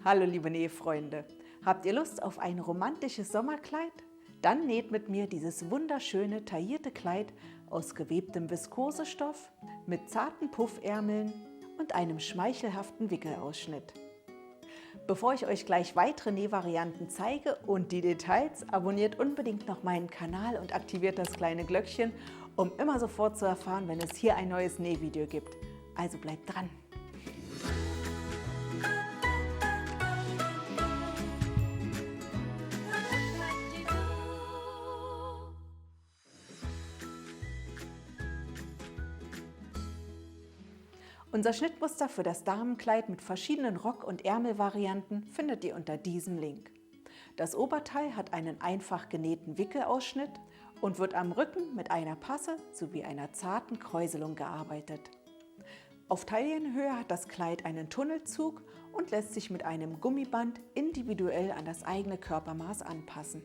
Hallo liebe Nähfreunde, habt ihr Lust auf ein romantisches Sommerkleid? Dann näht mit mir dieses wunderschöne taillierte Kleid aus gewebtem Viskosestoff mit zarten Puffärmeln und einem schmeichelhaften Wickelausschnitt. Bevor ich euch gleich weitere Nähvarianten zeige und die Details, abonniert unbedingt noch meinen Kanal und aktiviert das kleine Glöckchen, um immer sofort zu erfahren, wenn es hier ein neues Nähvideo gibt. Also bleibt dran! Unser Schnittmuster für das Damenkleid mit verschiedenen Rock- und Ärmelvarianten findet ihr unter diesem Link. Das Oberteil hat einen einfach genähten Wickelausschnitt und wird am Rücken mit einer Passe sowie einer zarten Kräuselung gearbeitet. Auf Taillenhöhe hat das Kleid einen Tunnelzug und lässt sich mit einem Gummiband individuell an das eigene Körpermaß anpassen.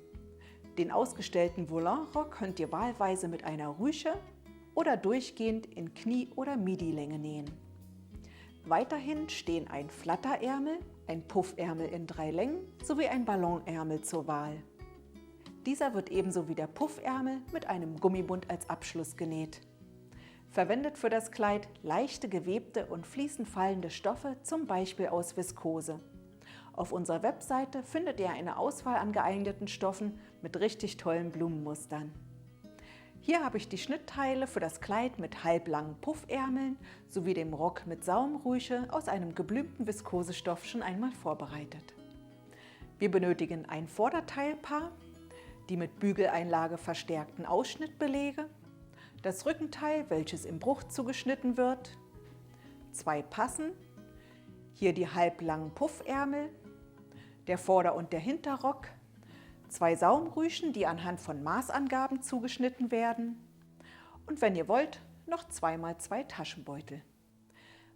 Den ausgestellten Volantrock könnt ihr wahlweise mit einer Rüsche oder durchgehend in Knie- oder Midi-Länge nähen. Weiterhin stehen ein Flatterärmel, ein Puffärmel in 3 Längen sowie ein Ballonärmel zur Wahl. Dieser wird ebenso wie der Puffärmel mit einem Gummibund als Abschluss genäht. Verwendet für das Kleid leichte gewebte und fließend fallende Stoffe, zum Beispiel aus Viskose. Auf unserer Webseite findet ihr eine Auswahl an geeigneten Stoffen mit richtig tollen Blumenmustern. Hier habe ich die Schnittteile für das Kleid mit halblangen Puffärmeln sowie dem Rock mit Saumrüsche aus einem geblümten Viskosestoff schon einmal vorbereitet. Wir benötigen ein Vorderteilpaar, die mit Bügeleinlage verstärkten Ausschnittbelege, das Rückenteil, welches im Bruch zugeschnitten wird, 2 Passen, hier die halblangen Puffärmel, der Vorder- und der Hinterrock, 2 Saumrüschen, die anhand von Maßangaben zugeschnitten werden und wenn ihr wollt, noch 2x2 Taschenbeutel.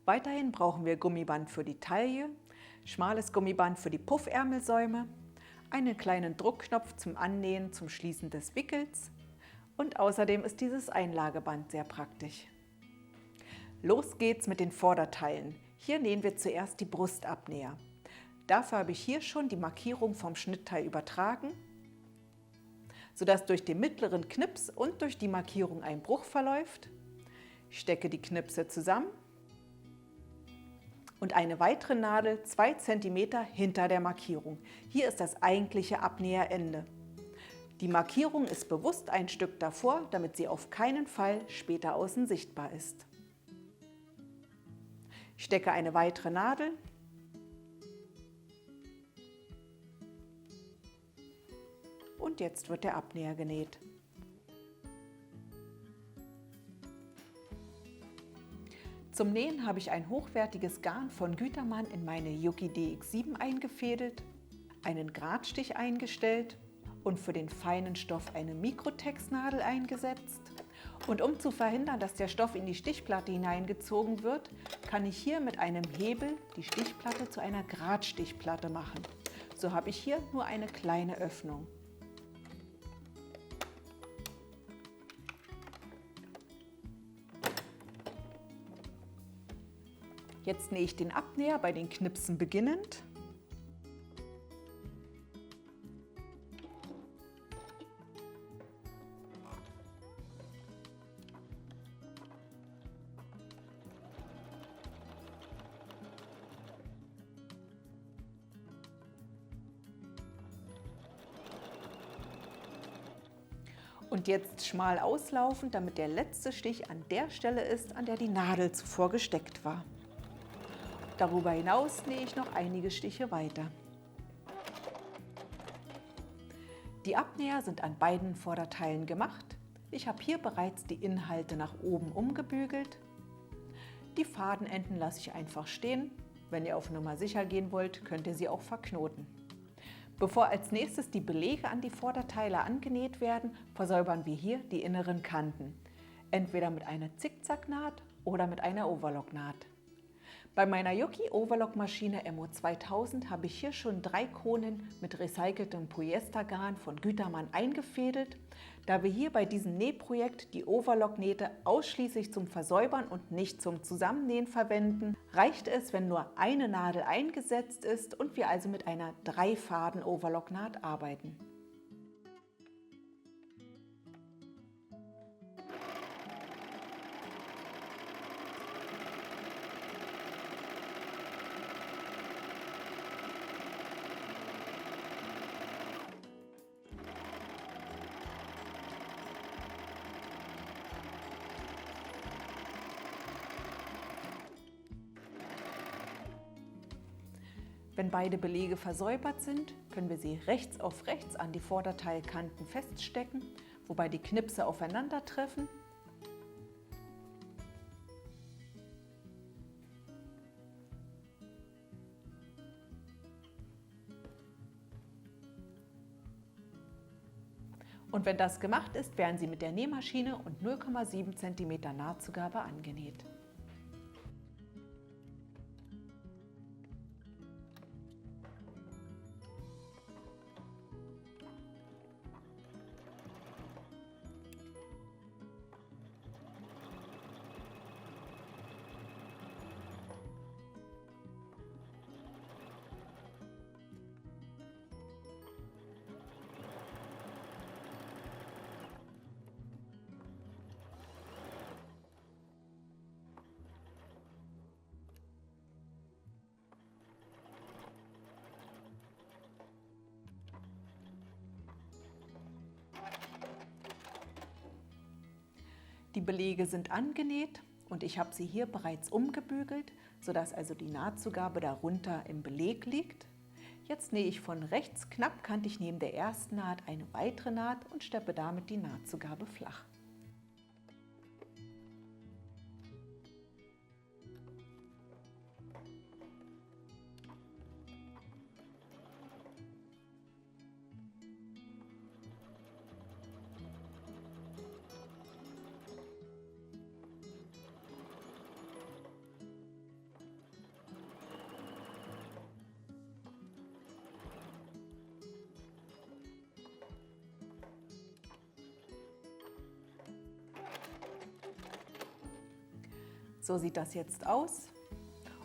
Weiterhin brauchen wir Gummiband für die Taille, schmales Gummiband für die Puffärmelsäume, einen kleinen Druckknopf zum Annähen zum Schließen des Wickels und außerdem ist dieses Einlageband sehr praktisch. Los geht's mit den Vorderteilen. Hier nähen wir zuerst die Brustabnäher. Dafür habe ich hier schon die Markierung vom Schnittteil übertragen, sodass durch den mittleren Knips und durch die Markierung ein Bruch verläuft. Ich stecke die Knipse zusammen und eine weitere Nadel 2 cm hinter der Markierung. Hier ist das eigentliche Abnäherende. Die Markierung ist bewusst ein Stück davor, damit sie auf keinen Fall später außen sichtbar ist. Ich stecke eine weitere Nadel und jetzt wird der Abnäher genäht. Zum Nähen habe ich ein hochwertiges Garn von Gütermann in meine Juki DX7 eingefädelt, einen Gradstich eingestellt und für den feinen Stoff eine Mikrotex-Nadel eingesetzt. Und um zu verhindern, dass der Stoff in die Stichplatte hineingezogen wird, kann ich hier mit einem Hebel die Stichplatte zu einer Gradstichplatte machen. So habe ich hier nur eine kleine Öffnung. Jetzt nähe ich den Abnäher bei den Knipsen beginnend. Und jetzt schmal auslaufen, damit der letzte Stich an der Stelle ist, an der die Nadel zuvor gesteckt war. Darüber hinaus nähe ich noch einige Stiche weiter. Die Abnäher sind an beiden Vorderteilen gemacht. Ich habe hier bereits die Inhalte nach oben umgebügelt. Die Fadenenden lasse ich einfach stehen. Wenn ihr auf Nummer sicher gehen wollt, könnt ihr sie auch verknoten. Bevor als nächstes die Belege an die Vorderteile angenäht werden, versäubern wir hier die inneren Kanten. Entweder mit einer Zickzacknaht oder mit einer Overlocknaht. Bei meiner Juki Overlock-Maschine MO2000 habe ich hier schon 3 Konen mit recyceltem Polyestergarn von Gütermann eingefädelt. Da wir hier bei diesem Nähprojekt die Overlock-Nähte ausschließlich zum Versäubern und nicht zum Zusammennähen verwenden, reicht es, wenn nur eine Nadel eingesetzt ist und wir also mit einer 3-Faden-Overlock-Naht arbeiten. Wenn beide Belege versäubert sind, können wir sie rechts auf rechts an die Vorderteilkanten feststecken, wobei die Knipse aufeinandertreffen. Und wenn das gemacht ist, werden sie mit der Nähmaschine und 0,7 cm Nahtzugabe angenäht. Die Belege sind angenäht und ich habe sie hier bereits umgebügelt, sodass also die Nahtzugabe darunter im Beleg liegt. Jetzt nähe ich von rechts knappkantig neben der ersten Naht eine weitere Naht und steppe damit die Nahtzugabe flach. So sieht das jetzt aus.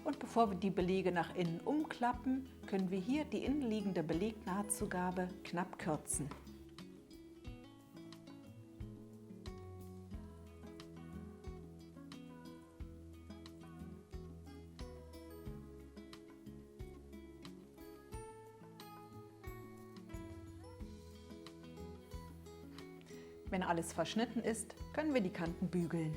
Und bevor wir die Belege nach innen umklappen, können wir hier die innenliegende Belegnahtzugabe knapp kürzen. Wenn alles verschnitten ist, können wir die Kanten bügeln.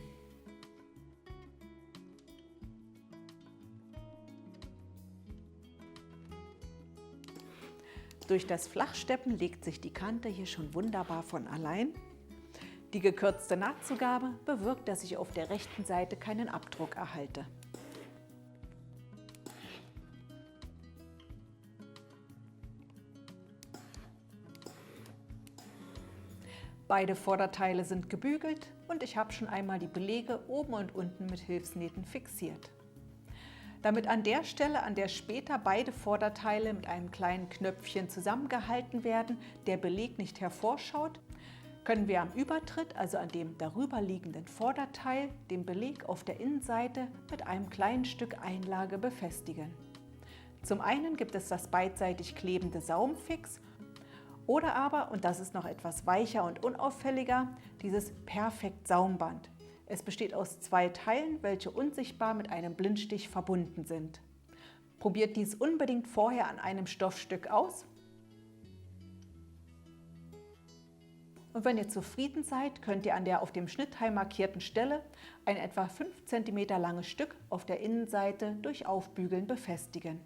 Durch das Flachsteppen legt sich die Kante hier schon wunderbar von allein. Die gekürzte Nahtzugabe bewirkt, dass ich auf der rechten Seite keinen Abdruck erhalte. Beide Vorderteile sind gebügelt und ich habe schon einmal die Belege oben und unten mit Hilfsnähten fixiert. Damit an der Stelle, an der später beide Vorderteile mit einem kleinen Knöpfchen zusammengehalten werden, der Beleg nicht hervorschaut, können wir am Übertritt, also an dem darüber liegenden Vorderteil, den Beleg auf der Innenseite mit einem kleinen Stück Einlage befestigen. Zum einen gibt es das beidseitig klebende Saumfix oder aber, und das ist noch etwas weicher und unauffälliger, dieses Perfekt Saumband. Es besteht aus 2 Teilen, welche unsichtbar mit einem Blindstich verbunden sind. Probiert dies unbedingt vorher an einem Stoffstück aus. Und wenn ihr zufrieden seid, könnt ihr an der auf dem Schnittteil markierten Stelle ein etwa 5 cm langes Stück auf der Innenseite durch Aufbügeln befestigen.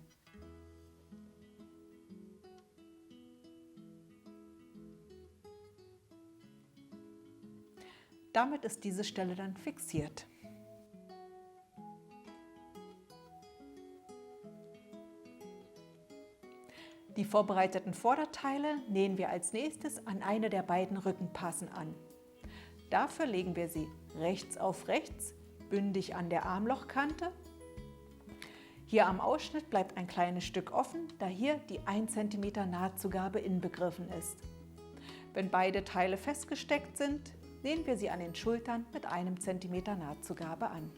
Damit ist diese Stelle dann fixiert. Die vorbereiteten Vorderteile nähen wir als nächstes an eine der beiden Rückenpassen an. Dafür legen wir sie rechts auf rechts, bündig an der Armlochkante. Hier am Ausschnitt bleibt ein kleines Stück offen, da hier die 1 cm Nahtzugabe inbegriffen ist. Wenn beide Teile festgesteckt sind, nähen wir sie an den Schultern mit 1 cm Nahtzugabe an.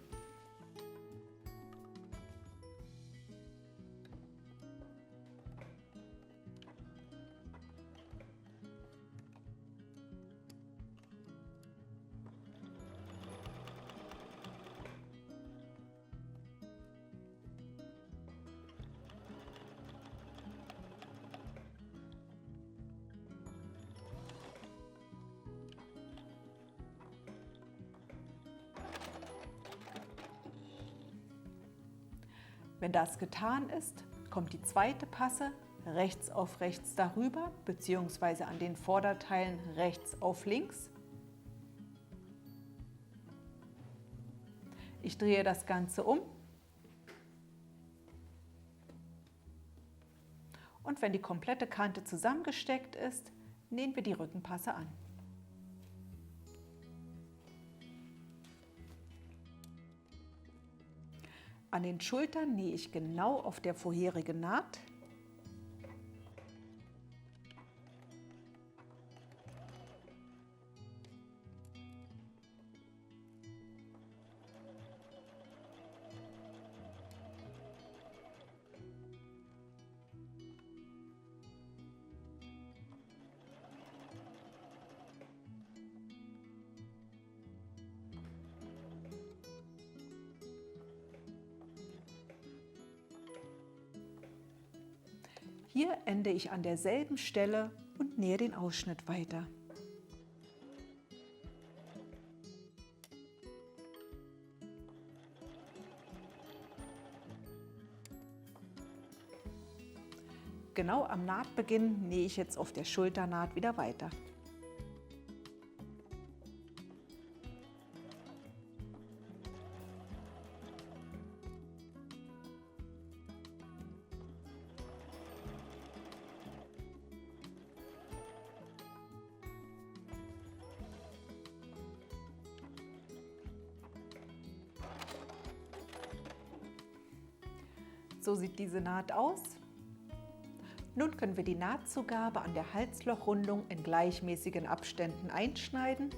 Wenn das getan ist, kommt die zweite Passe rechts auf rechts darüber bzw. an den Vorderteilen rechts auf links. Ich drehe das Ganze um und wenn die komplette Kante zusammengesteckt ist, nähen wir die Rückenpasse an. An den Schultern nähe ich genau auf der vorherigen Naht. Hier ende ich an derselben Stelle und nähe den Ausschnitt weiter. Genau am Nahtbeginn nähe ich jetzt auf der Schulternaht wieder weiter. So sieht diese Naht aus. Nun können wir die Nahtzugabe an der Halslochrundung in gleichmäßigen Abständen einschneiden.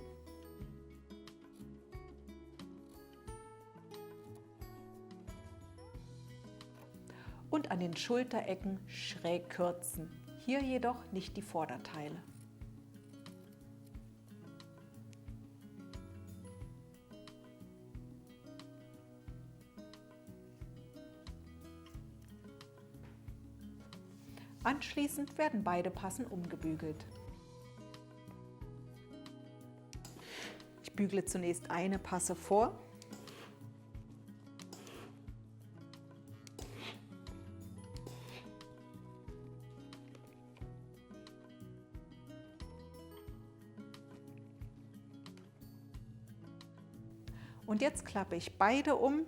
Und an den Schulterecken schräg kürzen. Hier jedoch nicht die Vorderteile. Anschließend werden beide Passen umgebügelt. Ich bügle zunächst eine Passe vor. Und jetzt klappe ich beide um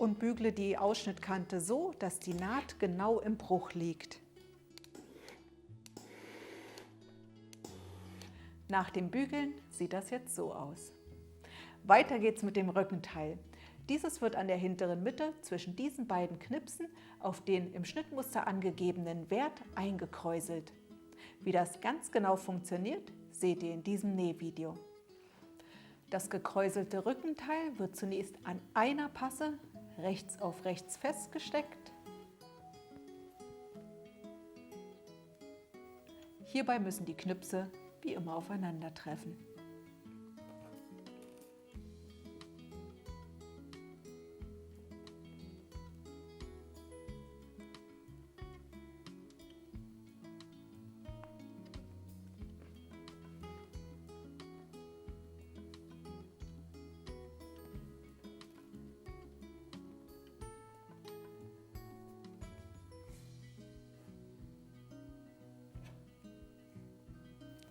und bügle die Ausschnittkante so, dass die Naht genau im Bruch liegt. Nach dem Bügeln sieht das jetzt so aus. Weiter geht's mit dem Rückenteil. Dieses wird an der hinteren Mitte zwischen diesen beiden Knipsen auf den im Schnittmuster angegebenen Wert eingekräuselt. Wie das ganz genau funktioniert, seht ihr in diesem Nähvideo. Das gekräuselte Rückenteil wird zunächst an einer Passe rechts auf rechts festgesteckt. Hierbei müssen die Knipse wie immer aufeinandertreffen.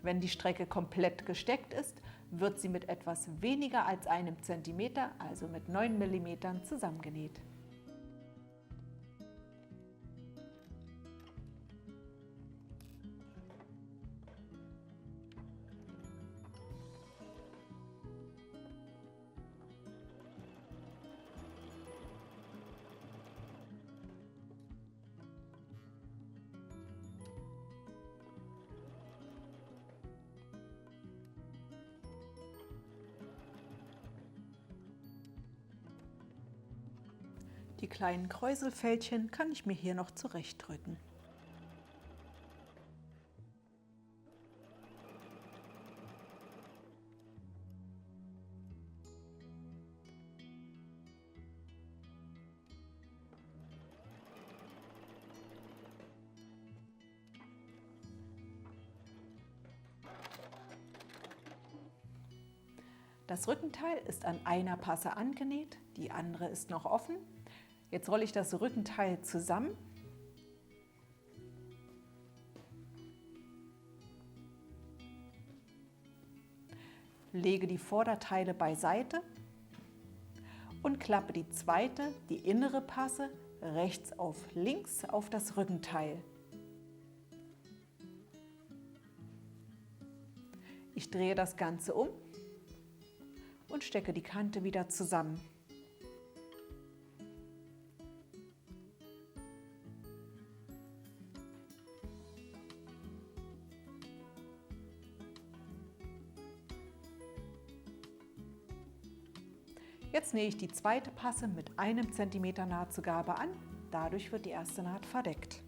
Wenn die Strecke komplett gesteckt ist, wird sie mit etwas weniger als 1 cm, also mit 9 mm, zusammengenäht. Die kleinen Kräuselfältchen kann ich mir hier noch zurechtdrücken. Das Rückenteil ist an einer Passe angenäht, die andere ist noch offen. Jetzt rolle ich das Rückenteil zusammen. Lege die Vorderteile beiseite und klappe die zweite, die innere Passe, rechts auf links auf das Rückenteil. Ich drehe das Ganze um und stecke die Kante wieder zusammen. Jetzt nähe ich die zweite Passe mit 1 cm Nahtzugabe an, dadurch wird die erste Naht verdeckt.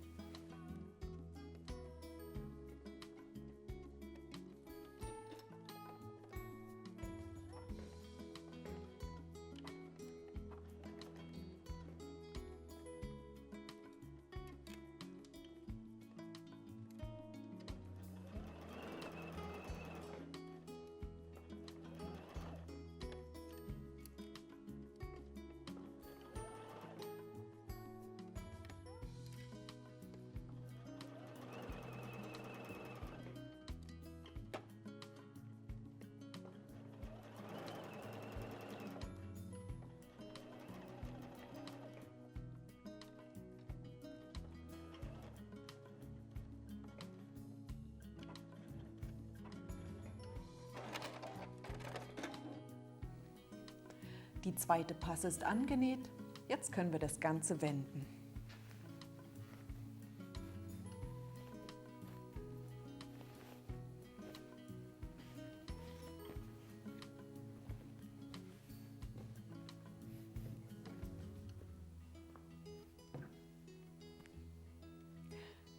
Die zweite Passe ist angenäht. Jetzt können wir das Ganze wenden.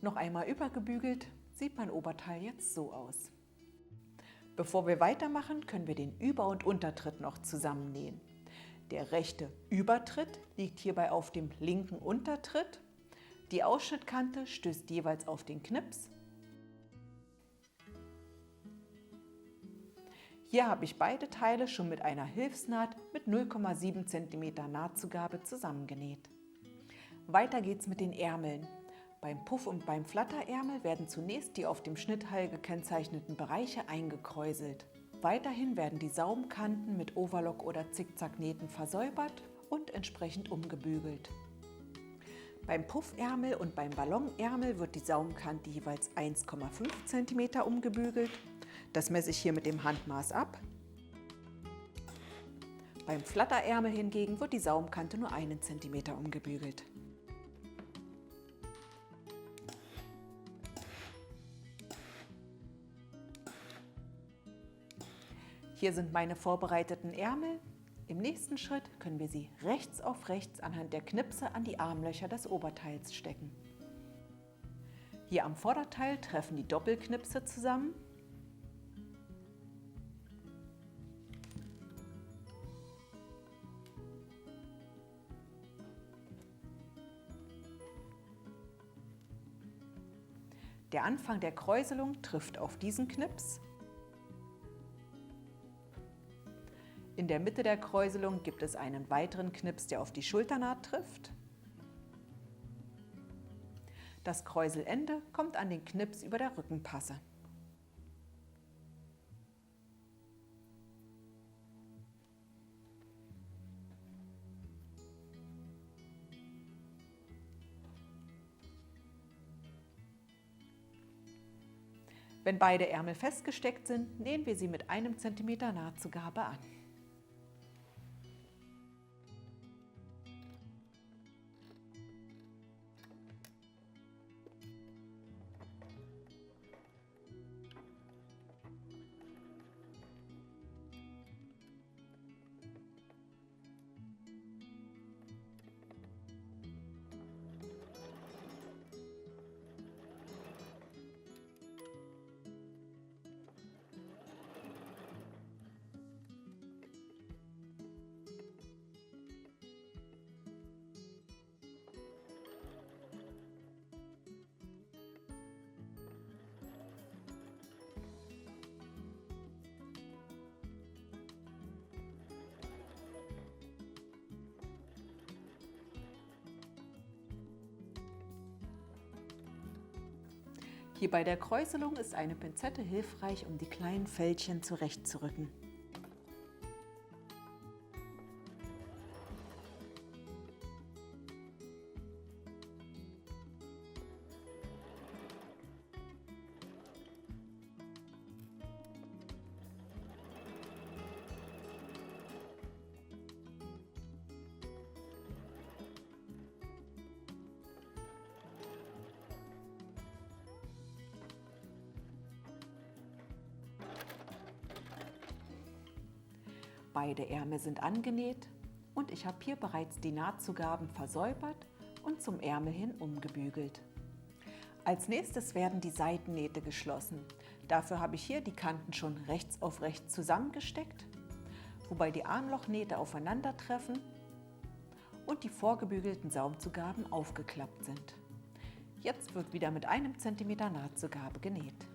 Noch einmal übergebügelt, sieht mein Oberteil jetzt so aus. Bevor wir weitermachen, können wir den Über- und Untertritt noch zusammennähen. Der rechte Übertritt liegt hierbei auf dem linken Untertritt. Die Ausschnittkante stößt jeweils auf den Knips. Hier habe ich beide Teile schon mit einer Hilfsnaht mit 0,7 cm Nahtzugabe zusammengenäht. Weiter geht's mit den Ärmeln. Beim Puff- und beim Flatterärmel werden zunächst die auf dem Schnittteil gekennzeichneten Bereiche eingekräuselt. Weiterhin werden die Saumkanten mit Overlock- oder Zickzacknähten versäubert und entsprechend umgebügelt. Beim Puffärmel und beim Ballonärmel wird die Saumkante jeweils 1,5 cm umgebügelt. Das messe ich hier mit dem Handmaß ab. Beim Flatterärmel hingegen wird die Saumkante nur 1 cm umgebügelt. Hier sind meine vorbereiteten Ärmel. Im nächsten Schritt können wir sie rechts auf rechts anhand der Knipse an die Armlöcher des Oberteils stecken. Hier am Vorderteil treffen die Doppelknipse zusammen. Der Anfang der Kräuselung trifft auf diesen Knips. In der Mitte der Kräuselung gibt es einen weiteren Knips, der auf die Schulternaht trifft. Das Kräuselende kommt an den Knips über der Rückenpasse. Wenn beide Ärmel festgesteckt sind, nähen wir sie mit 1 cm Nahtzugabe an. Hier bei der Kräuselung ist eine Pinzette hilfreich, um die kleinen Fältchen zurechtzurücken. Beide Ärmel sind angenäht und ich habe hier bereits die Nahtzugaben versäubert und zum Ärmel hin umgebügelt. Als nächstes werden die Seitennähte geschlossen. Dafür habe ich hier die Kanten schon rechts auf rechts zusammengesteckt, wobei die Armlochnähte aufeinandertreffen und die vorgebügelten Saumzugaben aufgeklappt sind. Jetzt wird wieder mit 1 cm Nahtzugabe genäht.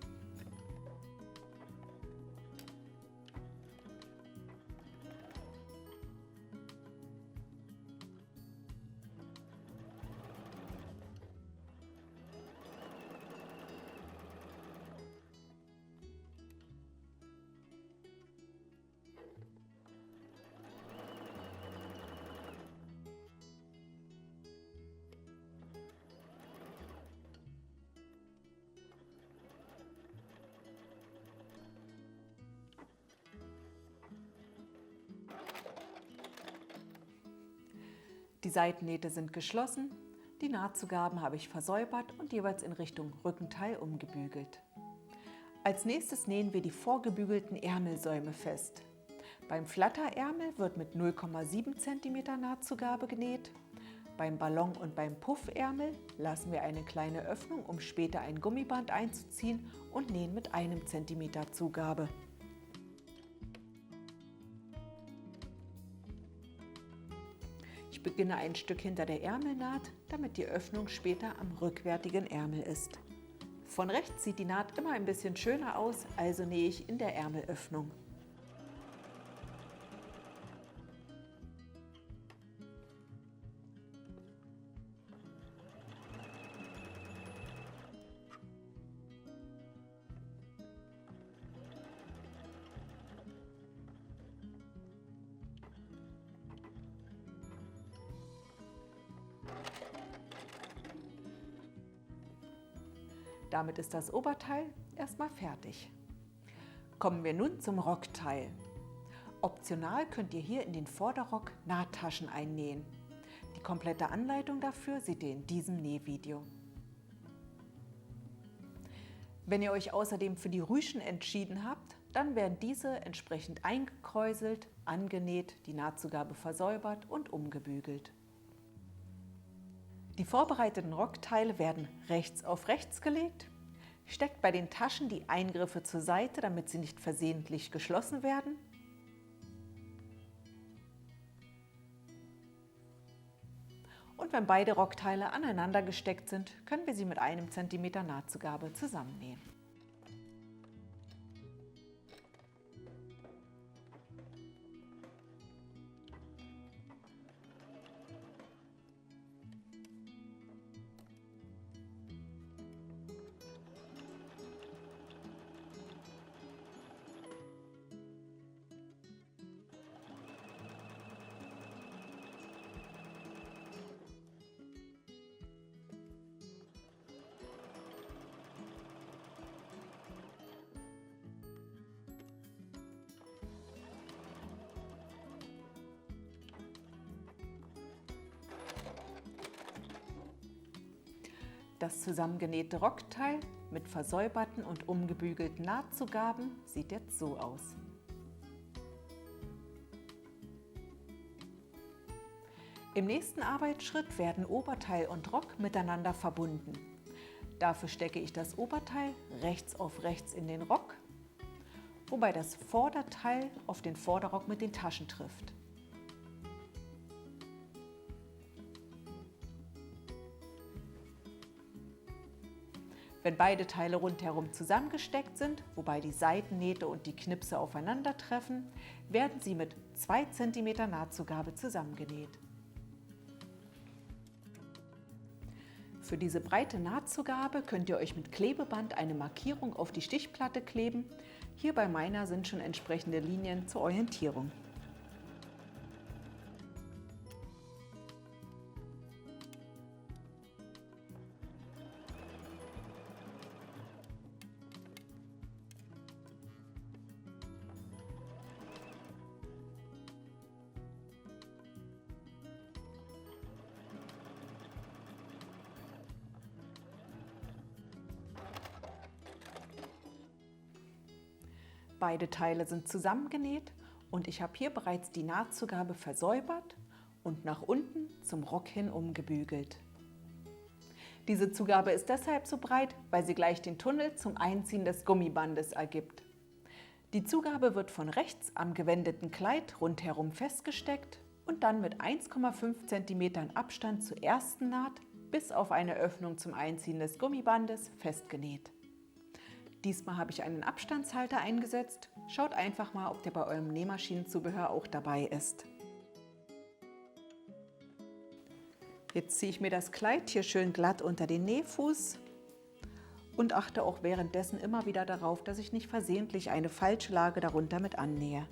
Die Seitennähte sind geschlossen, die Nahtzugaben habe ich versäubert und jeweils in Richtung Rückenteil umgebügelt. Als nächstes nähen wir die vorgebügelten Ärmelsäume fest. Beim Flatterärmel wird mit 0,7 cm Nahtzugabe genäht. Beim Ballon- und beim Puffärmel lassen wir eine kleine Öffnung, um später ein Gummiband einzuziehen und nähen mit 1 cm Zugabe. Ich beginne ein Stück hinter der Ärmelnaht, damit die Öffnung später am rückwärtigen Ärmel ist. Von rechts sieht die Naht immer ein bisschen schöner aus, also nähe ich in der Ärmelöffnung. Damit ist das Oberteil erstmal fertig. Kommen wir nun zum Rockteil. Optional könnt ihr hier in den Vorderrock Nahttaschen einnähen. Die komplette Anleitung dafür seht ihr in diesem Nähvideo. Wenn ihr euch außerdem für die Rüschen entschieden habt, dann werden diese entsprechend eingekräuselt, angenäht, die Nahtzugabe versäubert und umgebügelt. Die vorbereiteten Rockteile werden rechts auf rechts gelegt. Steckt bei den Taschen die Eingriffe zur Seite, damit sie nicht versehentlich geschlossen werden. Und wenn beide Rockteile aneinander gesteckt sind, können wir sie mit 1 cm Nahtzugabe zusammennähen. Das zusammengenähte Rockteil mit versäuberten und umgebügelten Nahtzugaben sieht jetzt so aus. Im nächsten Arbeitsschritt werden Oberteil und Rock miteinander verbunden. Dafür stecke ich das Oberteil rechts auf rechts in den Rock, wobei das Vorderteil auf den Vorderrock mit den Taschen trifft. Wenn beide Teile rundherum zusammengesteckt sind, wobei die Seitennähte und die Knipse aufeinandertreffen, werden sie mit 2 cm Nahtzugabe zusammengenäht. Für diese breite Nahtzugabe könnt ihr euch mit Klebeband eine Markierung auf die Stichplatte kleben. Hier bei meiner sind schon entsprechende Linien zur Orientierung. Beide Teile sind zusammengenäht und ich habe hier bereits die Nahtzugabe versäubert und nach unten zum Rock hin umgebügelt. Diese Zugabe ist deshalb so breit, weil sie gleich den Tunnel zum Einziehen des Gummibandes ergibt. Die Zugabe wird von rechts am gewendeten Kleid rundherum festgesteckt und dann mit 1,5 cm Abstand zur ersten Naht bis auf eine Öffnung zum Einziehen des Gummibandes festgenäht. Diesmal habe ich einen Abstandshalter eingesetzt. Schaut einfach mal, ob der bei eurem Nähmaschinenzubehör auch dabei ist. Jetzt ziehe ich mir das Kleid hier schön glatt unter den Nähfuß und achte auch währenddessen immer wieder darauf, dass ich nicht versehentlich eine falsche Lage darunter mit annähe.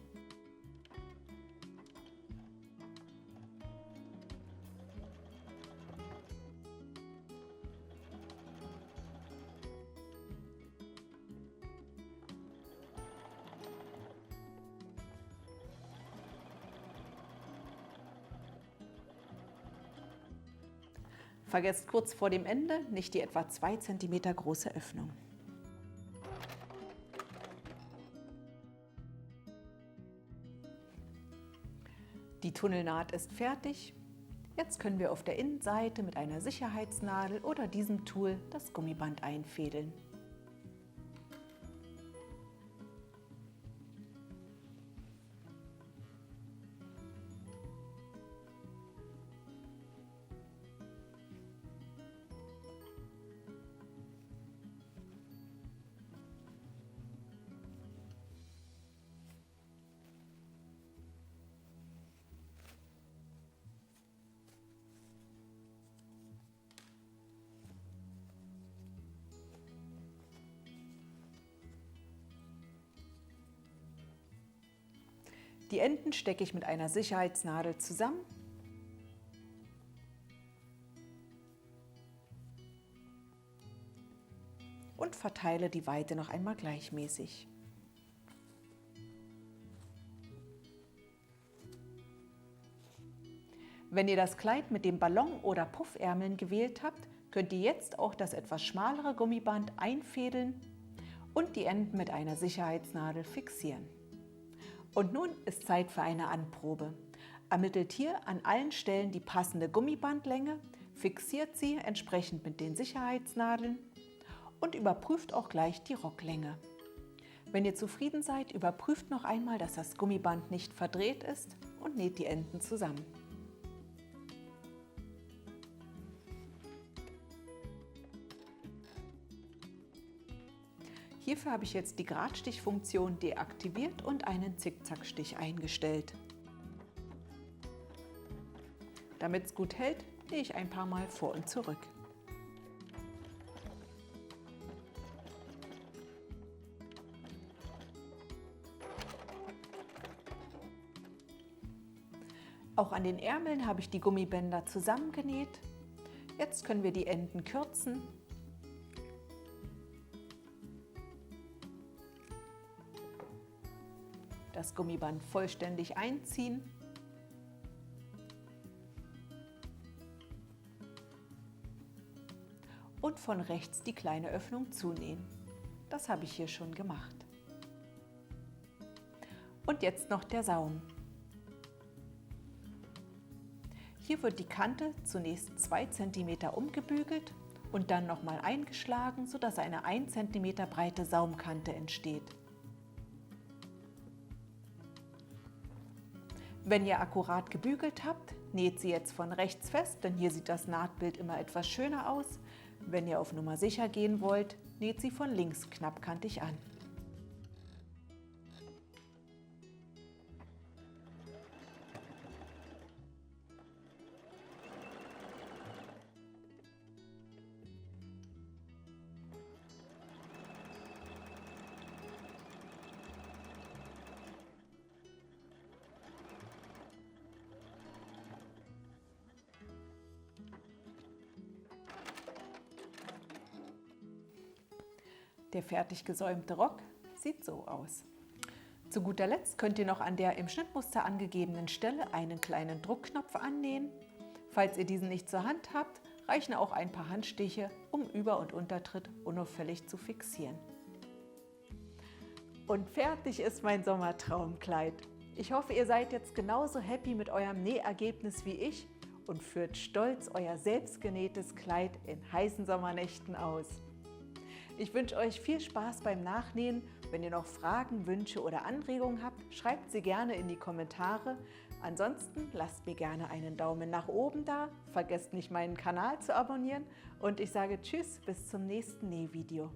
Vergesst kurz vor dem Ende nicht die etwa 2 cm große Öffnung. Die Tunnelnaht ist fertig. Jetzt können wir auf der Innenseite mit einer Sicherheitsnadel oder diesem Tool das Gummiband einfädeln. Die Enden stecke ich mit einer Sicherheitsnadel zusammen und verteile die Weite noch einmal gleichmäßig. Wenn ihr das Kleid mit dem Ballon- oder Puffärmeln gewählt habt, könnt ihr jetzt auch das etwas schmalere Gummiband einfädeln und die Enden mit einer Sicherheitsnadel fixieren. Und nun ist Zeit für eine Anprobe. Ermittelt hier an allen Stellen die passende Gummibandlänge, fixiert sie entsprechend mit den Sicherheitsnadeln und überprüft auch gleich die Rocklänge. Wenn ihr zufrieden seid, überprüft noch einmal, dass das Gummiband nicht verdreht ist und näht die Enden zusammen. Hierfür habe ich jetzt die Gradstichfunktion deaktiviert und einen Zickzackstich eingestellt. Damit es gut hält, nähe ich ein paar Mal vor und zurück. Auch an den Ärmeln habe ich die Gummibänder zusammengenäht. Jetzt können wir die Enden kürzen. Das Gummiband vollständig einziehen und von rechts die kleine Öffnung zunähen. Das habe ich hier schon gemacht. Und jetzt noch der Saum. Hier wird die Kante zunächst 2 cm umgebügelt und dann nochmal eingeschlagen, sodass eine 1 cm breite Saumkante entsteht. Wenn ihr akkurat gebügelt habt, näht sie jetzt von rechts fest, denn hier sieht das Nahtbild immer etwas schöner aus. Wenn ihr auf Nummer sicher gehen wollt, näht sie von links knappkantig an. Der fertig gesäumte Rock sieht so aus. Zu guter Letzt könnt ihr noch an der im Schnittmuster angegebenen Stelle einen kleinen Druckknopf annähen. Falls ihr diesen nicht zur Hand habt, reichen auch ein paar Handstiche, um Über- und Untertritt unauffällig zu fixieren. Und fertig ist mein Sommertraumkleid. Ich hoffe, ihr seid jetzt genauso happy mit eurem Nähergebnis wie ich und führt stolz euer selbstgenähtes Kleid in heißen Sommernächten aus. Ich wünsche euch viel Spaß beim Nachnähen. Wenn ihr noch Fragen, Wünsche oder Anregungen habt, schreibt sie gerne in die Kommentare. Ansonsten lasst mir gerne einen Daumen nach oben da, vergesst nicht meinen Kanal zu abonnieren und ich sage Tschüss, bis zum nächsten Nähvideo.